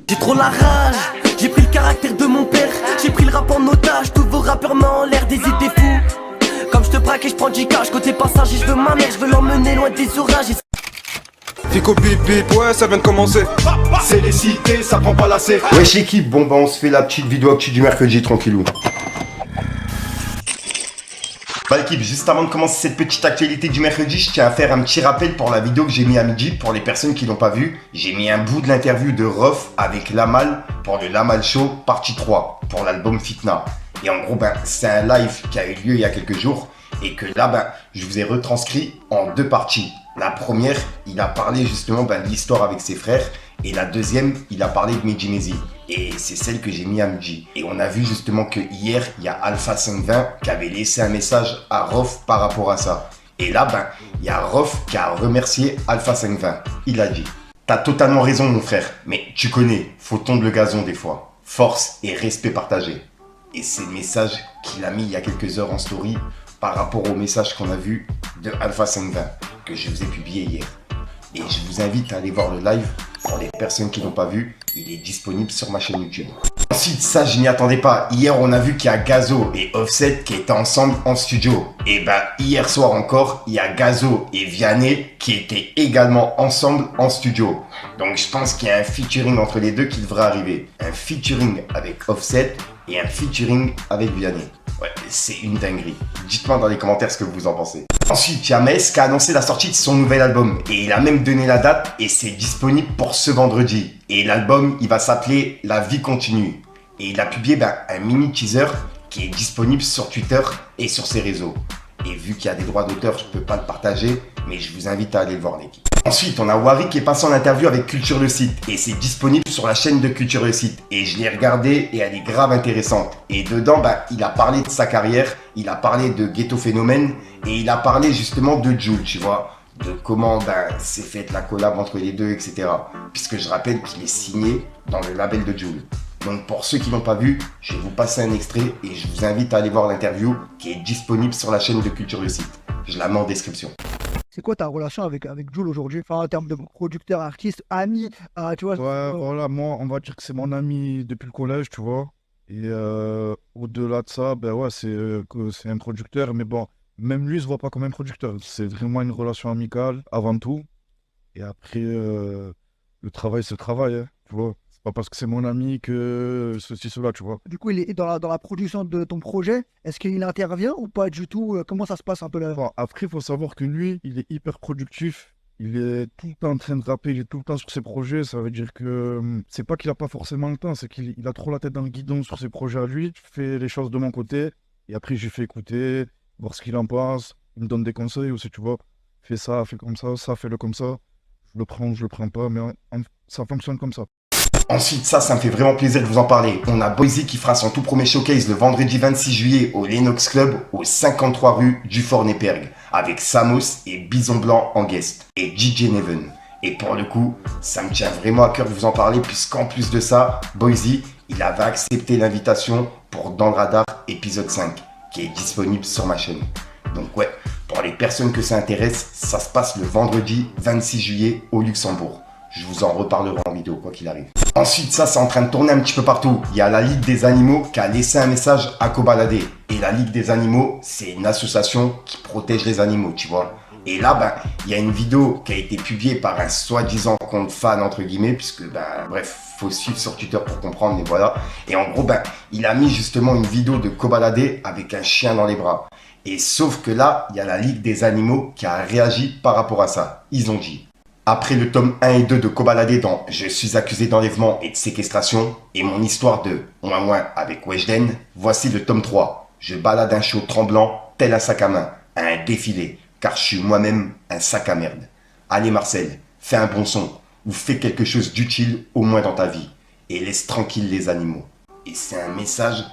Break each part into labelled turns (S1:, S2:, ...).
S1: J'ai trop la rage, j'ai pris le caractère de mon père. J'ai pris le rap en otage, tous vos rappeurs m'ont en l'air des idées fous. Comme je te braque et je prends du cash, côté passage et je veux ma mère, je veux l'emmener loin des orages.
S2: Fico bip bip, ouais ça vient de commencer.
S3: C'est les cités, ça prend pas la C.
S4: Wesh équipe, bon bah on se fait la petite vidéo actu du mercredi tranquillou. Bah l'équipe, juste avant de commencer cette petite actualité du mercredi, je tiens à faire un petit rappel pour la vidéo que j'ai mis à midi. Pour les personnes qui l'ont pas vu, j'ai mis un bout de l'interview de Rof avec Lamal pour le Lamal Show partie 3 pour l'album Fitna. Et en gros, c'est un live qui a eu lieu il y a quelques jours et que là, je vous ai retranscrit en deux parties. La première, il a parlé justement de l'histoire avec ses frères. Et la deuxième, il a parlé de Medji Mezi. Et c'est celle que j'ai mis à midi. Et on a vu justement que hier, il y a Alpha 520 qui avait laissé un message à Rof par rapport à ça. Et là, il y a Rof qui a remercié Alpha 520. Il a dit: t'as totalement raison mon frère, mais tu connais, faut tondre le gazon des fois. Force et respect partagé. Et c'est le message qu'il a mis il y a quelques heures en story par rapport au message qu'on a vu de Alpha 520 que je vous ai publié hier. Et je vous invite à aller voir le live. Pour les personnes qui n'ont pas vu, il est disponible sur ma chaîne YouTube. Ensuite, ça je n'y attendais pas. Hier, on a vu qu'il y a Gazo et Offset qui étaient ensemble en studio. Et hier soir encore, il y a Gazo et Vianney qui étaient également ensemble en studio. Donc je pense qu'il y a un featuring entre les deux qui devrait arriver. Un featuring avec Offset et un featuring avec Vianney. Ouais, c'est une dinguerie. Dites-moi dans les commentaires ce que vous en pensez. Ensuite, il y a Maes qui a annoncé la sortie de son nouvel album. Et il a même donné la date et c'est disponible pour ce vendredi. Et l'album, il va s'appeler La Vie Continue. Et il a publié un mini teaser qui est disponible sur Twitter et sur ses réseaux. Et vu qu'il y a des droits d'auteur, je ne peux pas le partager, mais je vous invite à aller le voir l'équipe. Ensuite, on a Wari qui est passé en interview avec Culture le Site et c'est disponible sur la chaîne de Culture le Site. Et je l'ai regardé et elle est grave intéressante. Et dedans, il a parlé de sa carrière, il a parlé de Ghetto Phénomène et il a parlé justement de Jul, tu vois, de comment s'est faite la collab entre les deux, etc. Puisque je rappelle qu'il est signé dans le label de Jul. Donc pour ceux qui l'ont pas vu, je vais vous passer un extrait et je vous invite à aller voir l'interview qui est disponible sur la chaîne de Culture le Site. Je la mets en description.
S5: C'est quoi ta relation avec Jul aujourd'hui? Enfin, en termes de producteur, artiste, ami, tu vois?
S6: Ouais, voilà, moi, on va dire que c'est mon ami depuis le collège, tu vois. Et au-delà de ça, ouais, c'est un producteur, mais bon, même lui, il se voit pas comme un producteur. C'est vraiment une relation amicale, avant tout. Et après, le travail, c'est le travail, hein, tu vois. C'est pas parce que c'est mon ami que ceci, cela, tu vois.
S5: Du coup, il est dans la production de ton projet. Est-ce qu'il intervient ou pas du tout? Comment ça se passe un peu là?
S6: Bon, après, il faut savoir que lui, il est hyper productif. Il est tout le temps en train de rapper, il est tout le temps sur ses projets. Ça veut dire que c'est pas qu'il a pas forcément le temps, c'est qu'il a trop la tête dans le guidon sur ses projets à lui. Je fais les choses de mon côté et après, je lui fais écouter, voir ce qu'il en pense. Il me donne des conseils aussi, tu vois. Fais ça, fais comme ça, fais-le comme ça. Je le prends, je le prends pas, mais ça fonctionne comme ça.
S4: Ensuite, ça me fait vraiment plaisir de vous en parler. On a Boise qui fera son tout premier showcase le vendredi 26 juillet au Lennox Club, au 53 rue du Fort-Népergue, avec Samos et Bison Blanc en guest, et DJ Neven. Et pour le coup, ça me tient vraiment à cœur de vous en parler, puisqu'en plus de ça, Boise, il avait accepté l'invitation pour Dans le Radar épisode 5, qui est disponible sur ma chaîne. Donc ouais, pour les personnes que ça intéresse, ça se passe le vendredi 26 juillet au Luxembourg. Je vous en reparlerai en vidéo, quoi qu'il arrive. Ensuite, ça, c'est en train de tourner un petit peu partout. Il y a la Ligue des Animaux qui a laissé un message à Kobalade. Et la Ligue des Animaux, c'est une association qui protège les animaux, tu vois. Et là, il y a une vidéo qui a été publiée par un soi-disant compte fan, entre guillemets, puisque, bref, faut suivre sur Twitter pour comprendre, mais voilà. Et en gros, il a mis justement une vidéo de Kobalade avec un chien dans les bras. Et sauf que là, il y a la Ligue des Animaux qui a réagi par rapport à ça. Ils ont dit: après le tome 1 et 2 de Kobalade dans Je suis accusé d'enlèvement et de séquestration et mon histoire de Ouin avec Weshden, voici le tome 3. Je balade un show tremblant tel un sac à main, à un défilé, car je suis moi-même un sac à merde. Allez Marcel, fais un bon son ou fais quelque chose d'utile au moins dans ta vie et laisse tranquille les animaux. Et c'est un message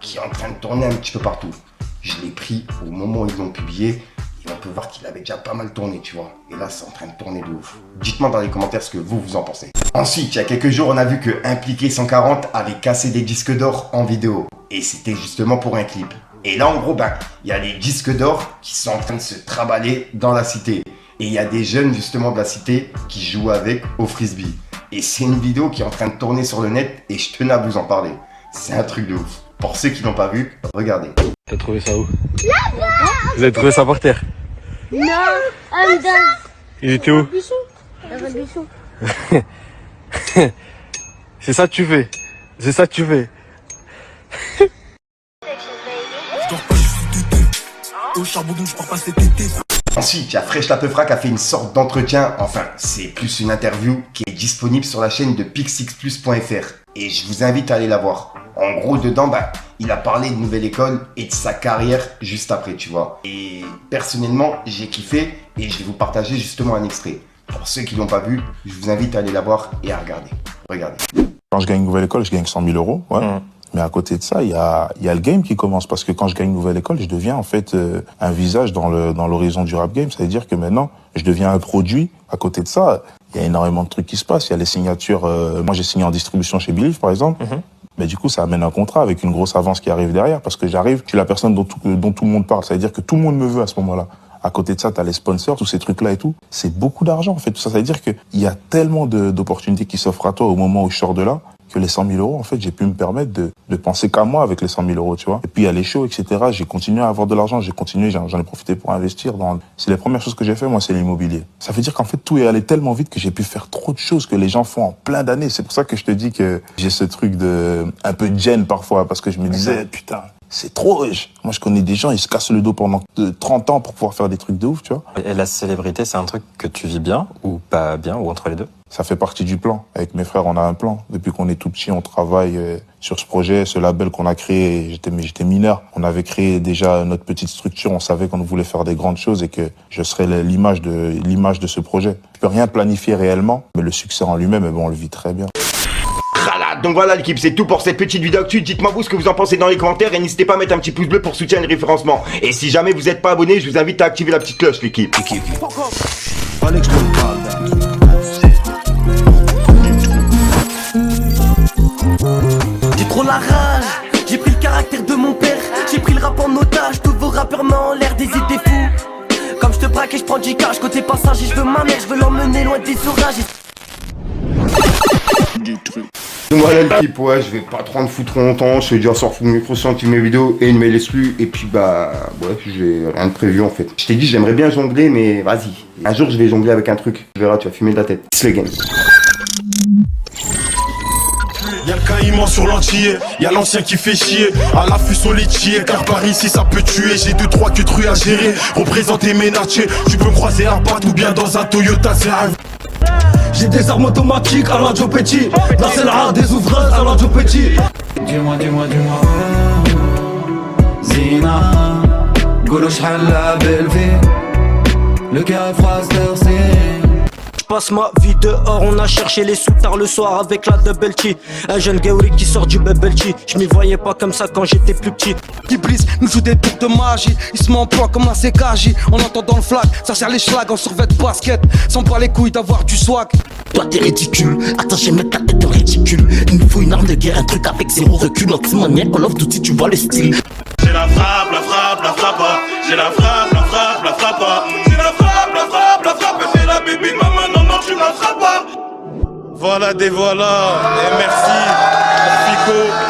S4: qui est en train de tourner un petit peu partout. Je l'ai pris au moment où ils l'ont publié. Et on peut voir qu'il avait déjà pas mal tourné, tu vois. Et là, c'est en train de tourner de ouf. Dites-moi dans les commentaires ce que vous en pensez. Ensuite, il y a quelques jours, on a vu que Impliqué 140 avait cassé des disques d'or en vidéo. Et c'était justement pour un clip. Et là, en gros, il y a les disques d'or qui sont en train de se traballer dans la cité. Et il y a des jeunes, justement, de la cité qui jouent avec au frisbee. Et c'est une vidéo qui est en train de tourner sur le net et je tenais à vous en parler. C'est un truc de ouf. Pour ceux qui l'ont pas vu, regardez.
S7: T'as trouvé ça où? Là-bas. Vous avez trouvé ça par terre?
S8: Non, en dedans.
S7: Il était où?
S8: Dans le buisson.
S7: C'est ça que tu fais. C'est ça que tu fais.
S4: Ensuite, il y a Fresh Lapefra qui a fait une sorte d'entretien, enfin, c'est plus une interview qui est disponible sur la chaîne de pixxplus.fr et je vous invite à aller la voir. En gros, dedans, il a parlé de Nouvelle École et de sa carrière juste après, tu vois. Et personnellement, j'ai kiffé et je vais vous partager justement un extrait. Pour ceux qui l'ont pas vu, je vous invite à aller la voir et à regarder. Regardez.
S9: Quand je gagne Nouvelle École, je gagne 100 000 euros, ouais. Mais à côté de ça, il y a le game qui commence parce que quand je gagne Nouvelle École, je deviens en fait un visage dans l'horizon du rap game. Ça veut dire que maintenant, je deviens un produit. À côté de ça, il y a énormément de trucs qui se passent. Il y a les signatures. Moi, j'ai signé en distribution chez Believe, par exemple. Mais du coup, ça amène un contrat avec une grosse avance qui arrive derrière parce que j'arrive, je suis la personne dont tout le monde parle. Ça veut dire que tout le monde me veut à ce moment-là. À côté de ça, t'as les sponsors, tous ces trucs-là et tout. C'est beaucoup d'argent, en fait. Tout ça, ça veut dire qu'il y a tellement d'opportunités qui s'offrent à toi au moment où je sors de là, que les 100 000 euros, en fait, j'ai pu me permettre de penser qu'à moi avec les 100 000 euros, tu vois. Et puis, il y a les shows, etc. J'ai continué à avoir de l'argent, j'en ai profité pour investir c'est les premières choses que j'ai fait, moi, c'est l'immobilier. Ça veut dire qu'en fait, tout est allé tellement vite que j'ai pu faire trop de choses que les gens font en plein d'années. C'est pour ça que je te dis que j'ai ce truc un peu de gêne parfois, parce que je me disais, putain, c'est trop riche. Moi, je connais des gens, ils se cassent le dos pendant 30 ans pour pouvoir faire des trucs de ouf, tu vois.
S10: Et la célébrité, c'est un truc que tu vis bien ou pas bien, ou entre les deux?
S9: Ça fait partie du plan. Avec mes frères, on a un plan. Depuis qu'on est tout petit, on travaille sur ce projet, ce label qu'on a créé. J'étais mineur. On avait créé déjà notre petite structure. On savait qu'on voulait faire des grandes choses et que je serais l'image de ce projet. Je peux rien planifier réellement, mais le succès en lui-même, on le vit très bien.
S4: Donc voilà l'équipe, c'est tout pour cette petite vidéo actu. Dites-moi vous ce que vous en pensez dans les commentaires et n'hésitez pas à mettre un petit pouce bleu pour soutenir le référencement. Et si jamais vous n'êtes pas abonné, je vous invite à activer la petite cloche l'équipe.
S1: J'ai trop la rage, j'ai pris le caractère de mon père. J'ai pris le rap en otage, tous vos rappeurs mettent en l'air des idées fous. Comme je te braque et je prends du cash, côté passager je veux ma mère, je veux l'emmener loin des orages.
S4: Donc voilà l'équipe, ouais, je vais pas trop en foutre longtemps. Je te dis à sortir le micro sur mes vidéos et il ne me laisse plus. Et puis ouais, j'ai rien de prévu en fait. Je t'ai dit j'aimerais bien jongler, mais vas-y. Un jour je vais jongler avec un truc. Tu verras, tu vas fumer de la tête. C'est le game.
S3: Y'a le caïman sur l'antillais, y'a l'ancien qui fait chier. À l'affût sur les tiers, car par ici ça peut tuer. J'ai 2-3 que trucs à gérer, représenter mes natchés. Tu peux me croiser à Pat ou bien dans un Toyota, c'est un...
S11: J'ai des armes automatiques à la Joe Petit. Là c'est l'art des ouvreuses à la Joe Petit.
S12: Dis-moi Zina Golo sh'hal la belle vie. Le cœur est froid c'est
S13: passe ma vie dehors, on a cherché les sous tard le soir avec la double T. Un jeune Gauri qui sort du bubble tea. Je m'y voyais pas comme ça quand j'étais plus petit.
S11: Iblis nous joue des tours de magie. Il se met en proie comme la CKJ. On entend dans le flag, ça sert les schlags en survêt de basket. Sans pas les couilles d'avoir du swag.
S14: Toi t'es ridicule, attaché mettre ta tête de ridicule. Il nous faut une arme de guerre, un truc avec zéro recul. Anti-maniaque, Call of Duty, tu vois le style.
S3: J'ai la frappe, la frappe, la frappe. J'ai la frappe, la frappe, la frappe. J'ai la frappe, la frappe, la frappe. C'est la bébé de maman, non, non, tu la frappes pas. Voilà des voilà. Et merci, Fico.